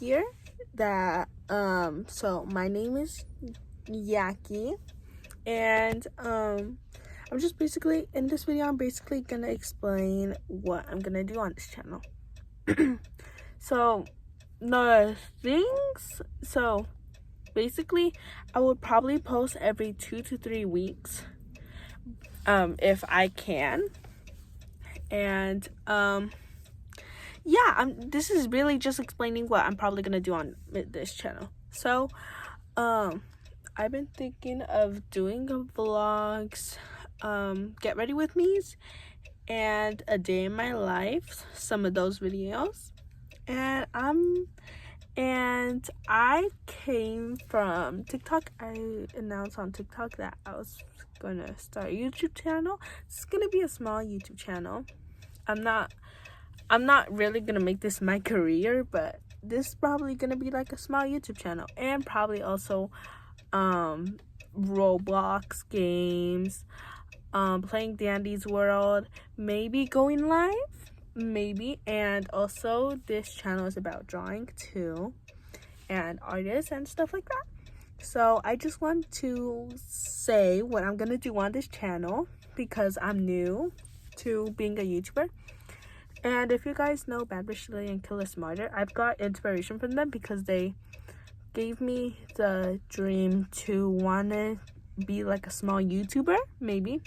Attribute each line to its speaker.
Speaker 1: here that so my name is Yaki, and I'm just basically in this video I'm basically gonna explain what I'm gonna do on this channel. So the things, so basically I would probably post every 2 to 3 weeks if I can. And yeah, this is really just explaining what I'm probably gonna do on this channel. So I've been thinking of doing vlogs, get ready with me's, and a day in my life, some of those videos. And I came from TikTok. I announced on TikTok that I was gonna start a YouTube channel. It's gonna be a small YouTube channel. I'm not really gonna make this my career, but this is probably gonna be like a small YouTube channel, and probably also Roblox games, playing Dandy's World, maybe going live, maybe. And also this channel is about drawing too, and artists and stuff like that. So I just want to say what I'm gonna do on this channel because I'm new to being a YouTuber. And if you guys know Bad Bitch Lily and Killer Smarter, I've got inspiration from them because they gave me the dream to want to be like a small YouTuber, maybe.